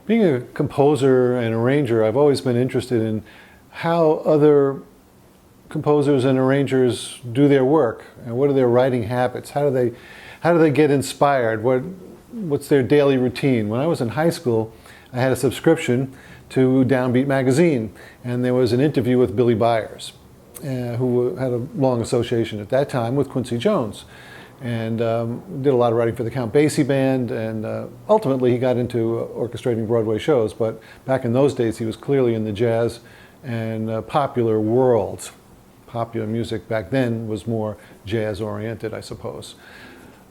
Being a composer and arranger, I've always been interested in how other composers and arrangers do their work, and what are their writing habits? How do they get inspired? What's their daily routine? When I was in high school, I had a subscription to Downbeat magazine, and there was an interview with Billy Byers, who had a long association at that time with Quincy Jones, and did a lot of writing for the Count Basie Band, and ultimately he got into orchestrating Broadway shows, but back in those days he was clearly in the jazz and popular world. Popular music back then was more jazz-oriented, I suppose.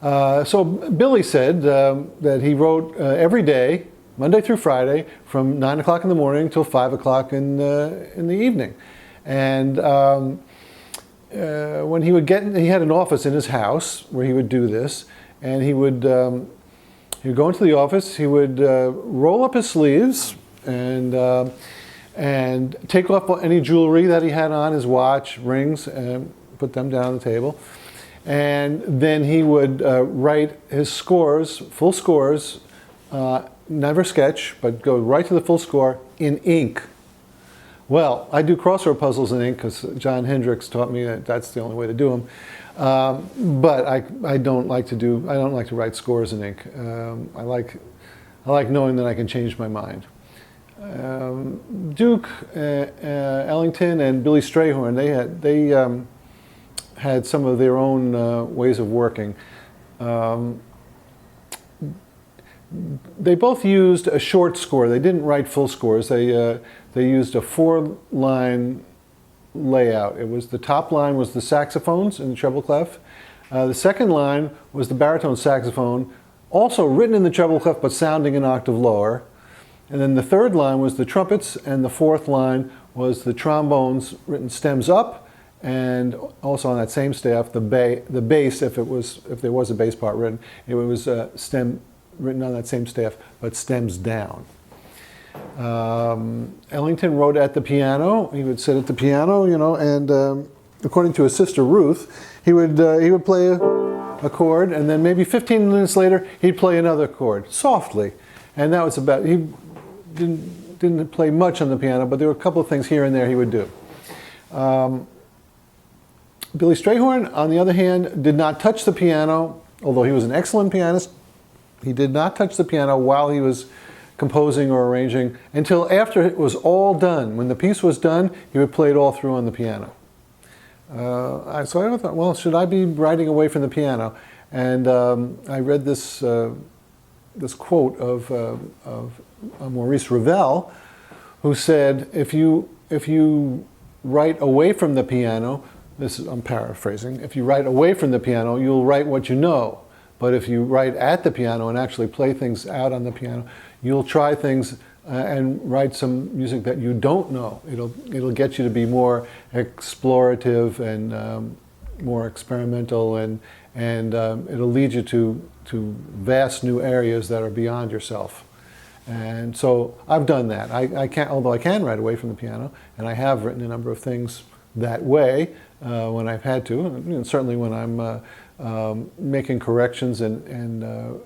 So Billy said that he wrote every day, Monday through Friday, from 9 o'clock in the morning till 5 o'clock in the evening. And when he would he had an office in his house where he would do this, and he would go into the office, he would roll up his sleeves and take off any jewelry that he had on, his watch, rings, and put them down on the table. And then he would write his scores, full scores, never sketch, but go right to the full score in ink. Well, I do crossword puzzles in ink because John Hendricks taught me that that's the only way to do them. But I don't like to write scores in ink. I like knowing that I can change my mind. Duke Ellington and Billy Strayhorn, they had some of their own ways of working. They both used a short score. They didn't write full scores. They used a 4-line layout. It was the top line was the saxophones and the treble clef. The second line was the baritone saxophone, also written in the treble clef but sounding an octave lower. And then the third line was the trumpets, and the fourth line was the trombones written stems up, and also on that same staff the bass, if there was a bass part written, it was stem written on that same staff but stems down. Ellington wrote at the piano. He would sit at the piano, and according to his sister Ruth, he would play a chord, and then maybe 15 minutes later he'd play another chord softly, and that was about. He didn't play much on the piano, but there were a couple of things here and there he would do. Billy Strayhorn, on the other hand, did not touch the piano, although he was an excellent pianist. He did not touch the piano while he was composing or arranging until after it was all done. When the piece was done, he would play it all through on the piano. So I thought, well, should I be writing away from the piano? And I read this quote of Maurice Ravel, who said, if you write away from the piano, I'm paraphrasing, if you write away from the piano, you'll write what you know. But if you write at the piano and actually play things out on the piano, you'll try things and write some music that you don't know. It'll get you to be more explorative and more experimental, and it'll lead you to vast new areas that are beyond yourself. And so I've done that. Although I can write away from the piano, and I have written a number of things that way when I've had to, and certainly when I'm making corrections and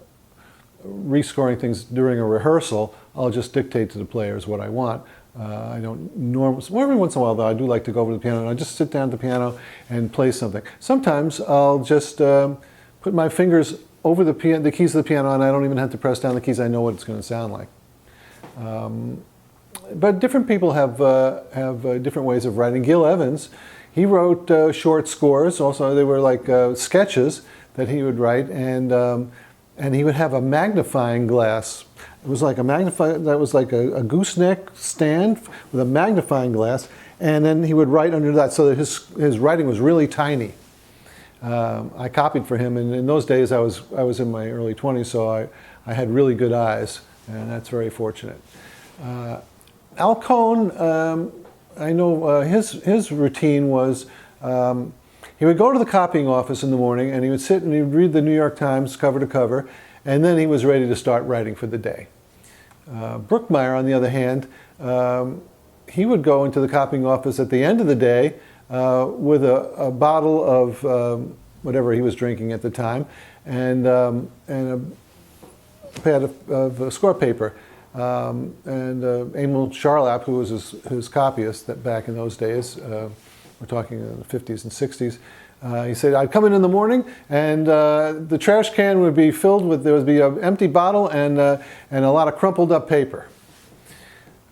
rescoring things during a rehearsal, I'll just dictate to the players what I want. I don't normally, every once in a while though, I do like to go over to the piano and I just sit down at the piano and play something. Sometimes I'll just put my fingers over the keys of the piano, and I don't even have to press down the keys. I know what it's going to sound like. But different people have different ways of writing. Gil Evans, he wrote short scores. Also, they were like sketches that he would write, and he would have a magnifying glass. It was like a gooseneck stand with a magnifying glass, and then he would write under that, so that his writing was really tiny. I copied for him, and in those days I was in my early 20s, so I had really good eyes, and that's very fortunate. Al Cohn, I know his routine was he would go to the copying office in the morning, and he would sit and he would read the New York Times cover to cover, and then he was ready to start writing for the day. Brookmeyer, on the other hand, he would go into the copying office at the end of the day with a bottle of whatever he was drinking at the time, and a pad of score paper. And Emil Charlap, who was his copyist that back in those days, we're talking in the 50s and 60s, he said, I'd come in the morning and the trash can would be filled with, there would be an empty bottle and a lot of crumpled up paper.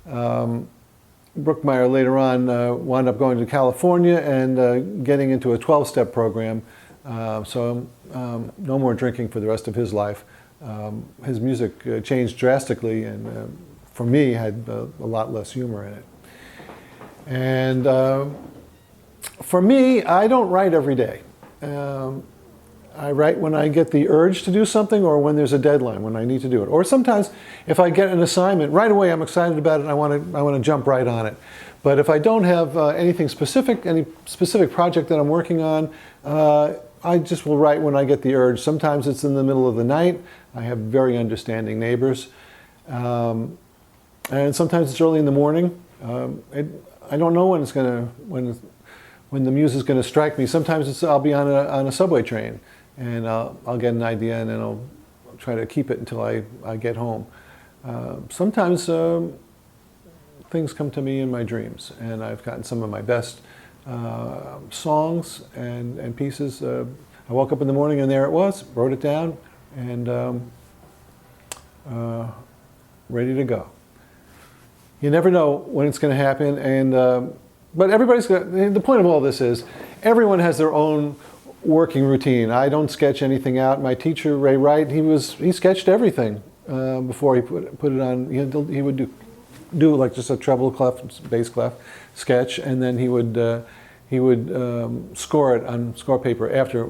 Brookmeyer later on wound up going to California and getting into a 12-step program. So no more drinking for the rest of his life. His music changed drastically and for me had a lot less humor in it. And for me, I don't write every day. I write when I get the urge to do something or when there's a deadline, when I need to do it. Or sometimes if I get an assignment, right away I'm excited about it and I want to jump right on it. But if I don't have anything specific, any specific project that I'm working on, I just will write when I get the urge. Sometimes it's in the middle of the night. I have very understanding neighbors. And sometimes it's early in the morning. I don't know when it's going to, when the muse is going to strike me. Sometimes I'll be on a subway train and I'll get an idea and then I'll try to keep it until I get home. Sometimes things come to me in my dreams, and I've gotten some of my best songs and pieces. I woke up in the morning and there it was, wrote it down, and ready to go. You never know when it's going to happen, and but everybody's got, the point of all this is everyone has their own working routine. I don't sketch anything out. My teacher, Ray Wright, he sketched everything before he put it on. He would do like just a treble clef, bass clef sketch, and then he would score it on score paper after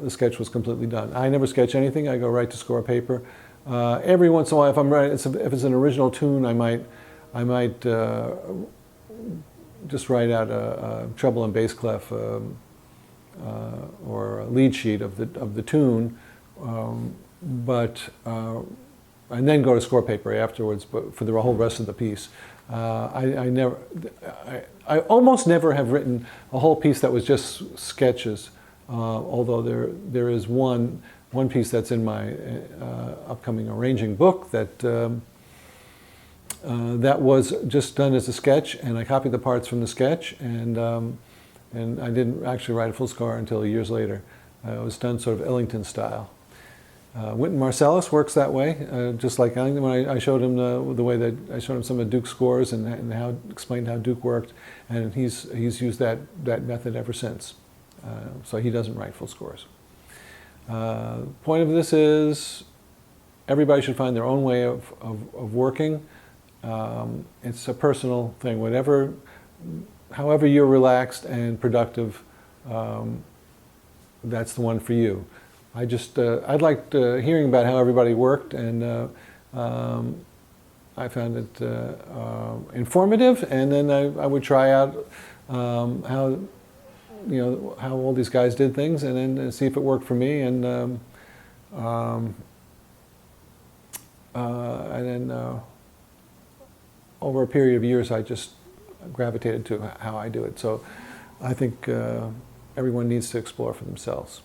the sketch was completely done. I never sketch anything. I go right to score paper. Every once in a while, if I'm writing, if it's an original tune, I might just write out a treble and bass clef or a lead sheet of the tune, and then go to score paper afterwards, but for the whole rest of the piece. I almost never have written a whole piece that was just sketches, although there is one piece that's in my upcoming arranging book that that was just done as a sketch, and I copied the parts from the sketch, and I didn't actually write a full score until years later. It was done sort of Ellington style. Wynton Marsalis works that way, just like Ellington. When I showed him the way that I showed him some of Duke's scores and how explained how Duke worked, and he's used that method ever since. So he doesn't write full scores. Point of this is everybody should find their own way of working. It's a personal thing. However you're relaxed and productive, that's the one for you. I liked hearing about how everybody worked, and I found it informative. And then I would try out how all these guys did things, and then see if it worked for me. And then over a period of years, I just gravitated to how I do it. So I think everyone needs to explore for themselves.